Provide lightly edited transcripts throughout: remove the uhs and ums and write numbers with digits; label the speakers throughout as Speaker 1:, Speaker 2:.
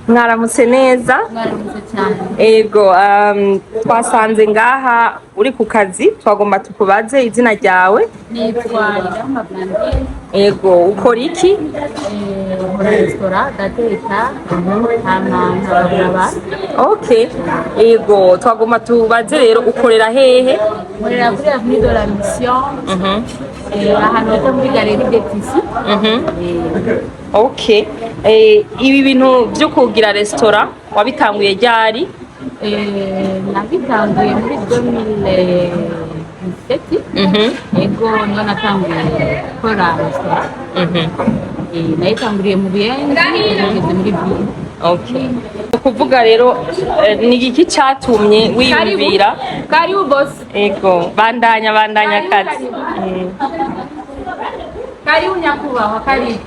Speaker 1: Mwaramutse neza. Ego twasanze ngaha uri ku kazi, twagomba tukubaze izina ryawe.
Speaker 2: Nitwa Blandine.
Speaker 1: Ego ukora iki?
Speaker 2: Restaurant dateka abantu.
Speaker 1: Okay. Ego twagomba tubaze rero ukorera hehe?
Speaker 2: Nkorera kuri Avenue de la Mission. Ahantu hita muri Galerie de Tissu.
Speaker 1: Okay. Ibi bintu byo kugira restaurant wabitanguye ryari?
Speaker 2: Nabitanguye muri 2017. Ego niyo natanguye gukora restaurant. Nayitanguriye mu Buyenzi, ageze muri Ville.
Speaker 1: Okay. Kuvuga rero ni iki cyatumye wiyumvira?
Speaker 2: Karibu Bose.
Speaker 1: Ego bandanya kazi.
Speaker 2: Karibu nyakubahwa, karibu.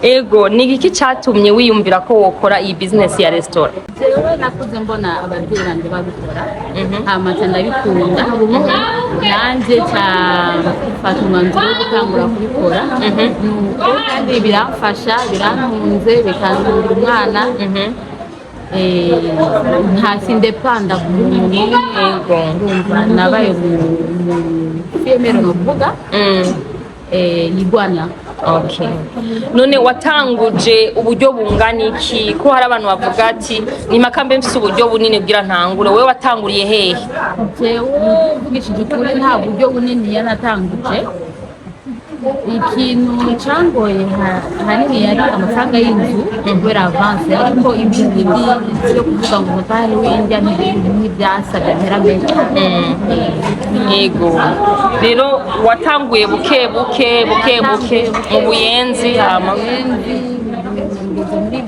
Speaker 1: Ego ni iki cyatumye wiyumvira ko wokora iyi business ya restaurant?
Speaker 2: Jewe nakuze mbona ababyeyi banje babikora, hamaze ndabikunda, nanje cyafata umwanzuro wo gutangura kubikora, kandi biramfasha, birantunze, bikanzurira umwana, ntasindepanda kuri umuntu.
Speaker 1: Ego
Speaker 2: nabaye femero no kuvuga yigwana.
Speaker 1: Okay. None watanguje uburyo bungana iki? Ko hari abantu bavuga ati ni makambe mfise uburyo bunini bwira ntangure, wewe watanguriye hehe?
Speaker 2: Jewe mvugishije ukuri nta buryo bunini yanatanguje. Ikintu cangoye hanini yari amafaranga y'inzu kubera avance, ariko ibindi byo kuvuga ngo mutari w'indya n'ibyasabye iterambere.
Speaker 1: Ego rero watanguye buke mu Buyenzi hama
Speaker 2: muri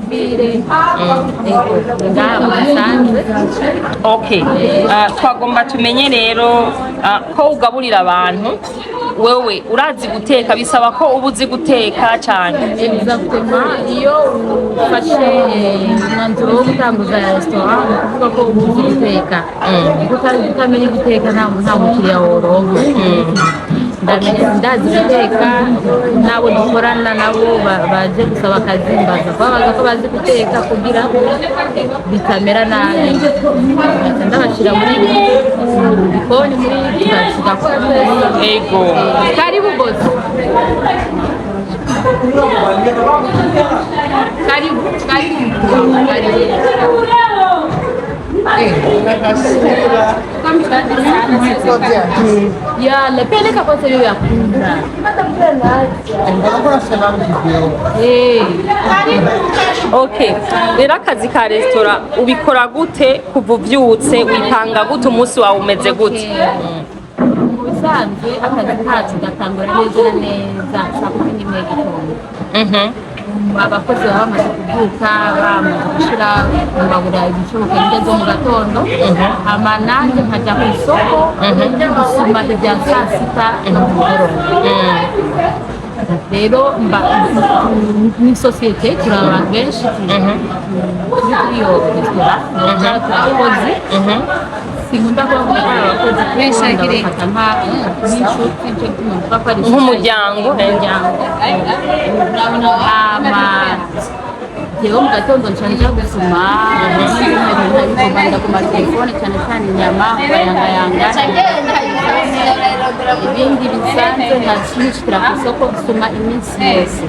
Speaker 2: Ville.
Speaker 1: Okay. Twagomba tumenye rero ko ugaburira abantu, wewe urazi guteka, bisaba ko ubuzi guteka cyane.
Speaker 2: Exactement. Iyo ufashe umwanzuro wo gutanguza restaurant kuvuga ko ubuzi guteka, utamenya guteka nta mukiriya woronka. Ndazi guteka, nabo dukorana nabo baje gusaba akazi mbaza babaga ko bazi guteka kugira bitamera nabi, ndabashira muri bikoni muri tugakora.
Speaker 1: Ego
Speaker 2: karibu Bose. Karibu. Ya lepeleka kwa sababu ya kunda.
Speaker 1: Okay. Rero akazi ka restaurant ubikora gute? Kuva uvyutse wipanga gute, umunsi wawe umeze gute?
Speaker 2: Musanzwe akazi kacu gatangura neza saa 11 gitondo. Abakozi baba bamaze kubyuka, bamaze gushira mbabura ibishoboka bigeze mu gatondo, hama nanjye nkajya ku isoko gusuma ibya saa sita n'umugoroba. Rero ni sosiyete turi abantu benshi kuri iyo restaurant, abakozi sinkunda kuvuga abakozi benshi n'inshuti
Speaker 1: nk'umuryango.
Speaker 2: jewe mu gatondo nca gusuma nkabikobanda ku matelefone cyane cyane inyama bayangayanga ibindi bisanzwe ntashimishikira ku isoko gusuma iminsi yose.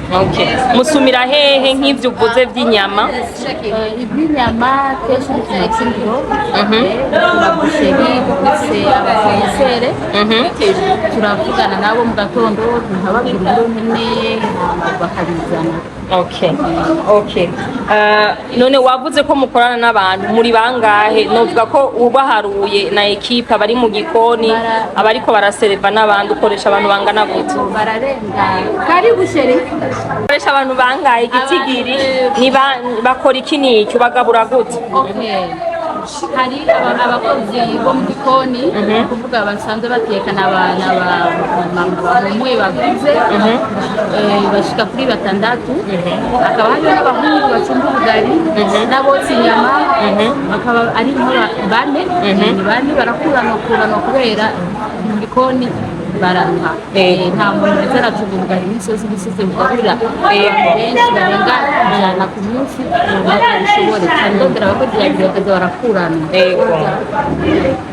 Speaker 1: Musumira hehe nk'ivyo uvuze vy'inyama?
Speaker 2: Iby'inyama kenshi bikina ikindiro ababusheri dufise abafonisere turavugana nabo mu gatondo nkababwira ibiro nyene bakabizana.
Speaker 1: None wavuze ko mukorana n'abantu muri bangahe? Novuga ko ubaharuye na equipe abari mu gikoni abariko barasereva n'abandi ukoresha abantu bangana gute?
Speaker 2: Bararenga karibu sheri
Speaker 1: ukoresha abantu bangahe igitigiri bakora iki n'iki bagabura gute?
Speaker 2: Hari abakozi bo mu gikoni kuvuga basanzwe bateka n'abana bamwe bavuze bashika kuri 6 akaba hari n'abahungu bacumba ubugari n'abotsa inyama akaba ari bane barakurana kubera mu gikoni baranka nta muntu wese aracumba ubugari n'imisozi bisize bugaburira benshi barenga ijana ku munsi bakabishobore kandi ndondera abakozi babiri bakaza barakurana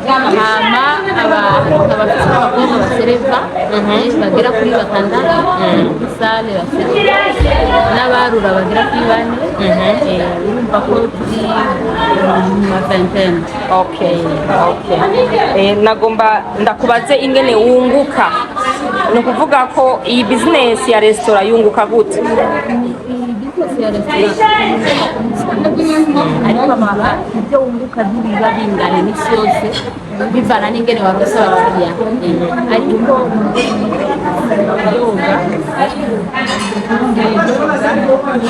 Speaker 2: hama abafite abakobwa basereva bagera kuri 6 isale basereva n'abarura bagera kuri 4 urumva ko turi mu vingtaine.
Speaker 1: Nagomba ndakubaze ingene wunguka, ni ukuvuga ko iyi business ya restaurant yunguka gute?
Speaker 2: Ariko amara ibyo wunguka ntibiba bingana n'isi yose bivana n'ingene waronse abakiriya ariko yoga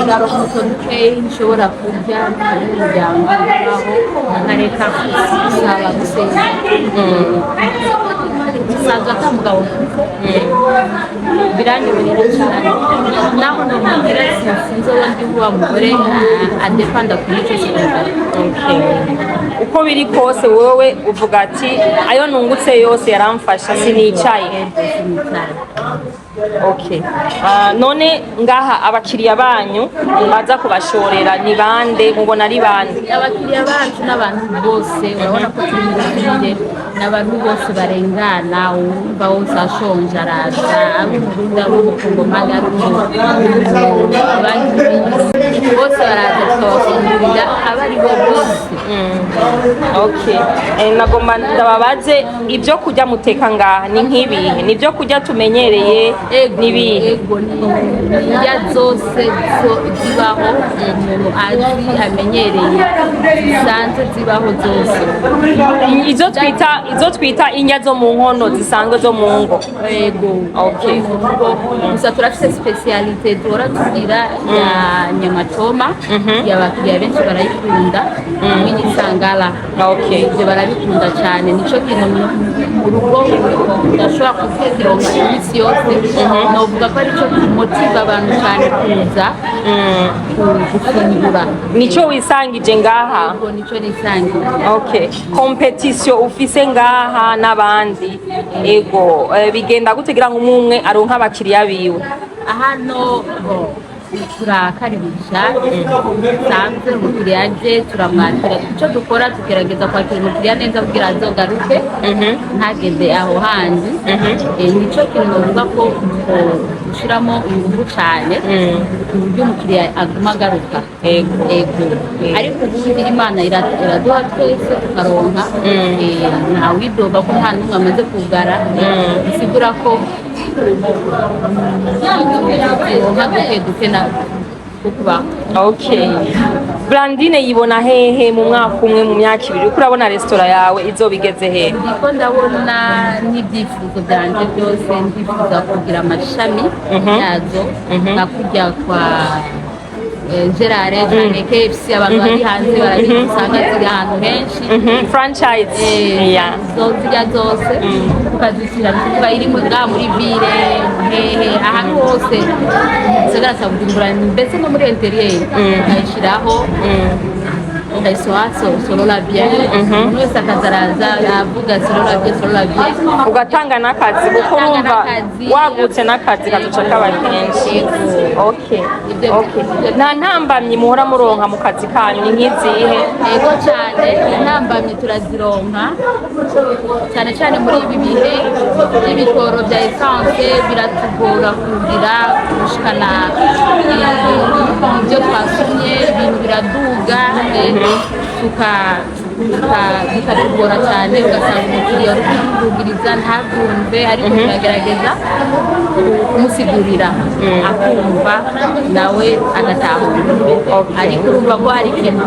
Speaker 2: ndaronka dukeyi nshobora kurya n'umuryango aho nkareka gusaba gusenga usanzwe ata mugabo biranyoberera cyane naho nomubwira sinzoba ndi wa mugore adepanda kuri icyo kibazo.
Speaker 1: Uko biri kose wowe uvuga ati ayo nungutse yose yaramfasha sinicaye. None ngaha abakiriya banyu baza kubashorera ni bande? Mubona ari bande?
Speaker 2: Abakiriya bacu n'abantu bose urabona ko turi muri Ville n'abantu bose barengana umva wose ashonje araza ab'umurundi ab'umukongomani abandi bose baraza tukabafungurira abari bo bose.
Speaker 1: Nagomba ndababaze ibyo kurya muteka ngaha ni nk'ibihe? Ni ibyo kurya tumenyereye nibihe?
Speaker 2: Indya zose zibaho umuntu azi amenyereye zisanzwe zibaho zose.
Speaker 1: Izo twita indya zo mu nkono zisanzwe zo mu ngo.
Speaker 2: Gusa turafite specialite duhora tugira ya nyama choma y'abakiriya benshi barayikunda n'igisangala. Ibyo barabikunda cyane, nico kintu mu rugo udashobora kutekeronka iminsi yose. Novuga ko ari cyo motiva abantu cyane kuza gufungura.
Speaker 1: Nico wisangije ngaha?
Speaker 2: Nico nisangije.
Speaker 1: Competition ufise ngaha n'abandi bigenda gutegira ngo umwe aronka abakiriya biwe?
Speaker 2: Hano turakaribisha sanze umukiriya aje turamwakira, icyo dukora tugerageza kwakira umukiriya neza kugira azogaruke ntagende aho handi. Nicyo kintu novuga ko ushyiramo ingufu cyane ku buryo umukiriya aguma agaruka. Ariko ubundi Imana iraduha twese tukaronka, ntawidoga ko nta n'umwe amaze kugara, bisigura ko
Speaker 1: Blandine yibona hehe mu mwaka umwe, mu myaka 2 uko urabona restaurant yawe izobigeze hehe?
Speaker 2: Ndiko ndabona n'ibyifuzo byanje byose ndifuza kugira amashami yazo nakujya kwa Gerard cyane KFC abantu bari hanze barabisanga ziri ahantu henshi
Speaker 1: franchise
Speaker 2: zozirya zose tukazishyira kuba iri muri Ville hehe ahantu hose gisagara cya Bujumbura mbese no muri interieur ayishyiraho restaurant solola bien umuntu wese akazaraza avuga solola bien
Speaker 1: ugatanga n'akazi kuko urumva wagutse n'akazi kazoca kaba kenshi. Okay. Nta ntambamyi muhora muronka mu kazi kanyu ni nk'izihe?
Speaker 2: Yego cyane intambamyi turazironka cyane cyane muri ibi bihe by'ibitoro bya essence biratugora kugira gushikana ibyo twasumye ibintu biraduga bikatugora cyane ugasanga umukiriya uri kudugiriza ntabyumve ariko turagerageza kumusigurira akumva nawe agatahura ariko urumva ko hari ikintu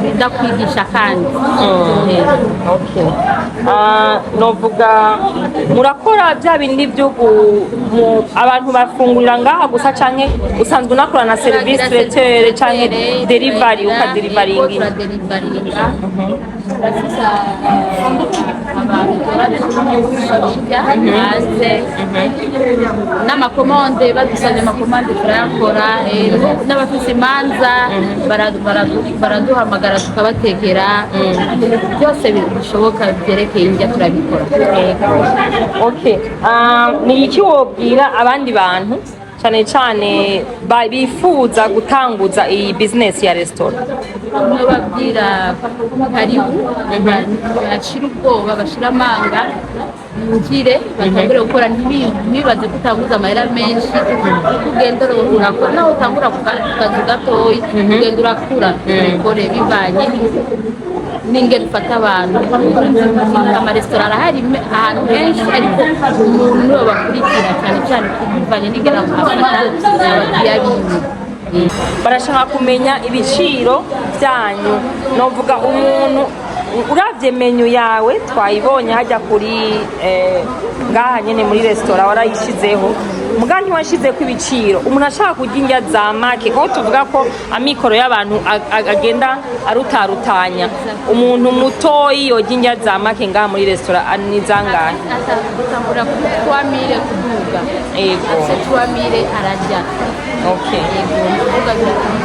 Speaker 2: bidakwigisha kandi.
Speaker 1: Novuga murakora bya bindi byo abantu bafungurira ngaha gusa canke usanzwe unakora na service traiteur canke delivery ukadelivaringa?
Speaker 2: n'amakomande badusabye amakomande turayakora n'abafise imanza baraduhamagara tukabategera byose bishoboka byerekeye indya turabikora.
Speaker 1: Ni iki wobwira abandi bantu cyane cyane bifuza gutanguza iyi business ya restaurant?
Speaker 2: Babwira karibu bashira ubwoba bashira amanga mugire batangure gukora ntibibaze kutanguza amahera menshi ugenda urakora nawe utangura ku kazi gatoyi ugenda urakura ukore bivanye n'ingene ufata abantu. Amaresitora arahari ahantu henshi ariko umuntu niwe bakurikira cyane cyane bivanye n'ingene afata abakiriya biwe.
Speaker 1: Barashaka kumenya ibiciro byanyu. Novuga umuntu uravye menu yawe twayibonye hajya kuri ngaha nyene muri restaurant warayishizeho muga ntiwashizeko ibiciro. Umuntu ashaka kurya indya za make ko tuvuga ko amikoro y'abantu agenda arutarutanya, umuntu mutoyi yoga indya za make ngaha muri restaurant ni zangahe?
Speaker 2: Atangura ku 3000 kuduga.
Speaker 1: Yego
Speaker 2: 3000 arajya. Kuvuga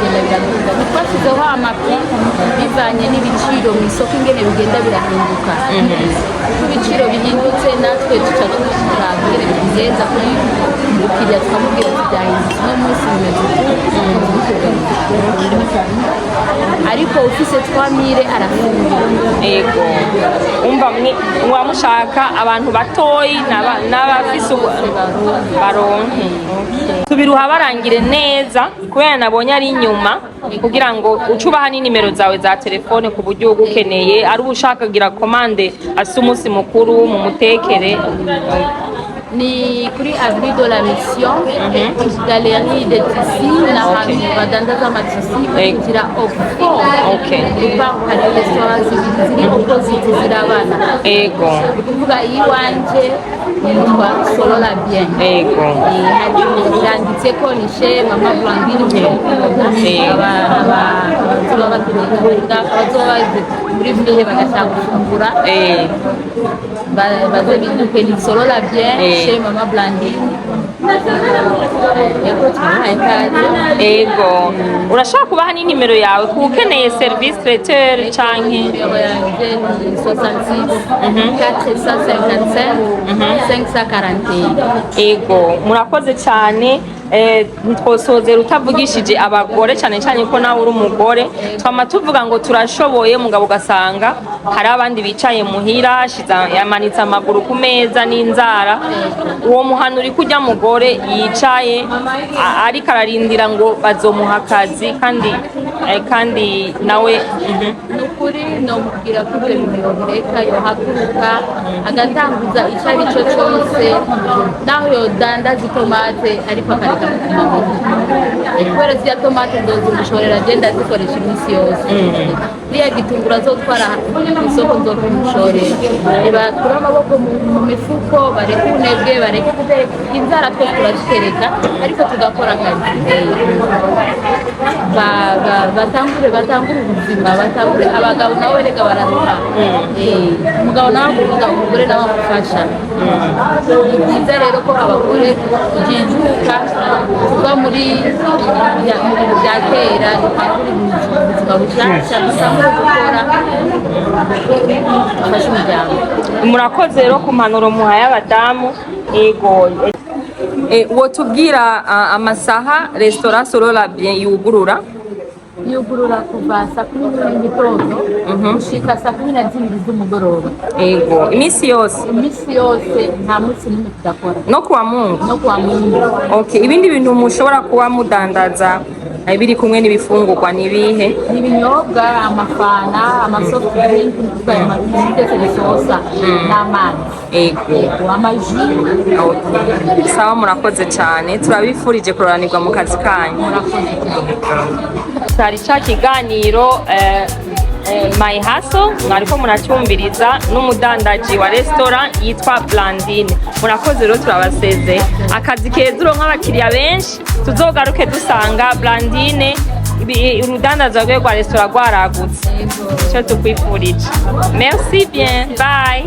Speaker 2: biraduga twashyizeho amapi bivanye n'ibiciro mu isoko ingene bigenda birahinduka. Uko ibiciro bihindutse natwe tuca tubirabire bigenda kuri umukiriya tukamubwira tubyahindutse uno munsi bimeze ariko ufise 3000 arafungura.
Speaker 1: Yego umva mwamushaka abantu batoyi n'abafise baronke tubiruha barangire neza kubera nabonye ari inyuma kugira ngo ucubaha n'inimero zawe za telefone ku buryo ugukeneye ari ubushaka kugira komande asa umunsi mukuru mu mutekere.
Speaker 2: Ni kuri Avenue de la Mission, galerie de tissu n'ahantu badandaza amatisi kugira ofo. Upa hari restaurant ziri opposite zirabana.
Speaker 1: Ego
Speaker 2: kuvuga iwanje yitwa Solola Bien.
Speaker 1: Ego
Speaker 2: hari yanditse ko ni chez Mama Blandine abazoba muri Ville bagashaka gufungura baze biduke ni Solola Bien chez Mama Blandine.
Speaker 1: Ego urashaka kubaha n'inimero yawe kukeneye service traiteur canke
Speaker 2: 66 455 541.
Speaker 1: Ego murakoze cyane. Ntitwosozera utavugishije abagore cyane cyane ko nawe uri umugore twama tuvuga ngo turashoboye mugabo ugasanga hari abandi bicaye muhira yamanitse amaguru ku meza n'inzara. Uwo muhano uri kujya mugore yicaye ariko ararindira ngo bazomuha akazi kandi nawe
Speaker 2: nukuri no mubwira ko ibyo bintu bireka yohaguruka agatanguza icyo ari cyo cyose naho yodandaza itomate ariko akareka kubera ziriya tomate ndozimushorera agenda azikoresha iminsi yose. Iriya gitunguru azotwara isoko nzokimushorera bakura amaboko mu mifuko bareke ubunebwe bareke guteka inzara twe turazitereka ariko tugakora akazi batangure ubuzima, batangure abagabo nabo reka bararuha. Umugabo nawe akuvuga umugore nawe amufasha. Ni byiza rero ko abagore tujijuka tuva muri bya kera, dutangure ubuzima bushasha, dutangure gukora afashe umuryango.
Speaker 1: Murakoze rero ku mpanuro muhaye abadamu. Ego wotubwira amasaha restaurant Sorola Bien yugurura?
Speaker 2: Yugurura kuva saa 10 y'igitondo gushika saa 12 z'umugoroba.
Speaker 1: Ego imisi yose nta munsi n'umwe tudakora, no kuwa Mungu. Okay, ibindi bintu mushobora kuba mudandaza biri kumwe n'ibifungurwa nibihe? Ibinyobwa, amafana, amasoft drink, byose bisosa n'amazi. Ego amaji. Sawa, murakoze cyane, turabifurije kuroranirwa mu kazi kanyu. Tari cha kiganiro My Hustle mwariko muracyumviriza n'umudandaji wa restaurant yitwa Blandine. Murakoze rero, turabaseze akazi keza uronka abakiriya benshi, tuzogaruke dusanga Blandine urudandaza rwe rwa restaurant rwaragutse. Cyo tukwifurije. Merci bien, bye.